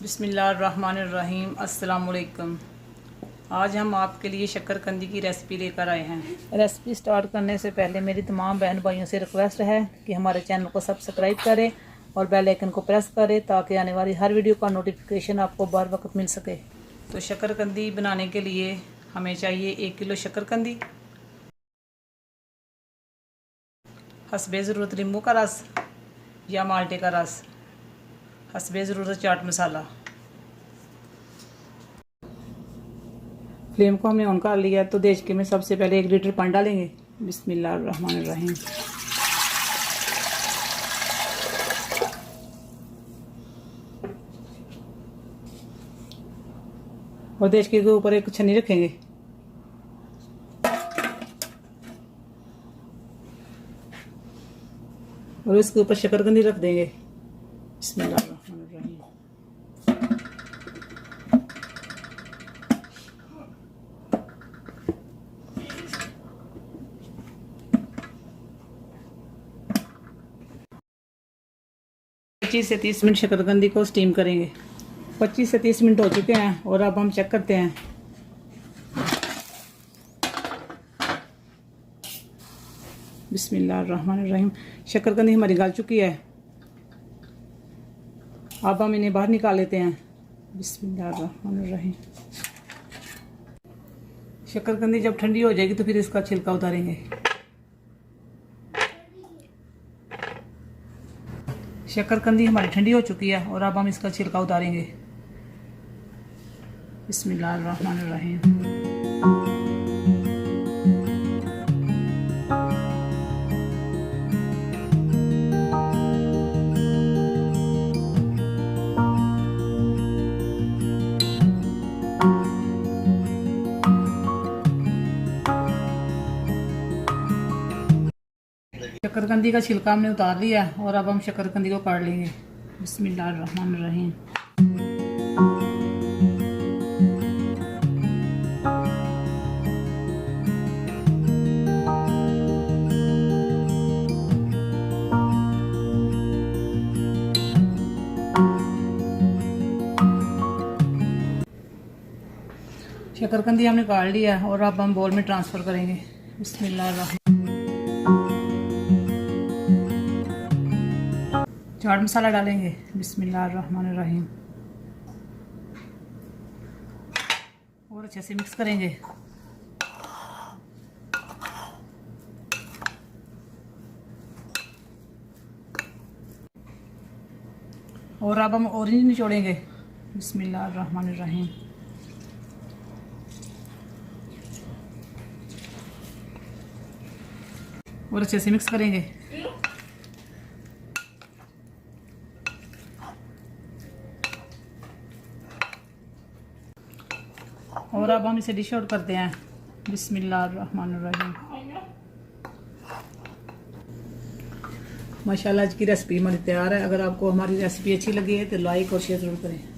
बिस्मिल्लाहिर्रहमानिर्रहीम। अस्सलामुअलैकुम। आज हम आपके लिए शक्करकंदी की रेसिपी लेकर आए हैं। रेसिपी स्टार्ट करने से पहले मेरी तमाम बहन भाइयों से रिक्वेस्ट है कि हमारे चैनल को सब्सक्राइब करें और बेल आइकन को प्रेस करें ताकि आने वाली हर वीडियो का नोटिफिकेशन आपको बर वक्त मिल सके। तो शक्करकंदी बनाने के लिए हमें चाहिए 1 किलो शक्करकंदी, हस्बे ज़रूरत नींबू का रस या माल्टे का रस, हस्बे ज़रूरत चाट मसाला। फ्लेम को हमने ऑन कर लिया तो देचके में सबसे पहले 1 लीटर पानी डालेंगे। बिस्मिल्लाहिर्रहमानिर्रहीम। और देचके के ऊपर एक छन्नी रखेंगे। और इसके ऊपर शक्करकंदी रख देंगे। बिस्मिल्लाहिर्रहमानिर्रहीम। पच्चीस से 30 मिनट शक्करकंदी को स्टीम करेंगे। 25 से 30 मिनट हो चुके हैं और अब हम चेक करते हैं। बिस्मिल्लाहिर्रहमानिर्रहीम। शक्करकंदी हमारी गल चुकी है। अब हम इन्हें बाहर निकाल लेते हैं। बिस्मिल्लाहिर्रहमानिर्रहीम। शक्करकंदी जब ठंडी हो जाएगी तो फिर इसका छिलका उतारेंगे। शक्करकंदी हमारी ठंडी हो चुकी है और अब हम इसका छिलका उतारेंगे। बिस्मिल्लाहिर्रहमानिर्रहीम। शक्करकंदी का छिलका हमने उतार लिया और अब हम शक्करकंदी को काट लेंगे। बिस्मिल्लाहिर्रहमानिर्रहीम। शक्करकंदी हमने काट लिया और अब हम बोल में ट्रांसफ़र करेंगे। बिस्मिल्लाहिर्रहमानिर्रहीम। चाट मसाला डालेंगे। बिस्मिल्लाहिर्रहमानिर्रहीम। और अच्छे से मिक्स करेंगे। और अब हम ऑरेंज निचोड़ेंगे। बिस्मिल्लाहिर्रहमानिर्रहीम। और अच्छे से मिक्स करेंगे। और अब हम इसे डिश आउट करते हैं। बिस्मिल्लाहिर्रहमानिर्रहीम। माशाल्लाह आज की रेसिपी हमारी तैयार है। अगर आपको हमारी रेसिपी अच्छी लगी है तो लाइक और शेयर ज़रूर करें।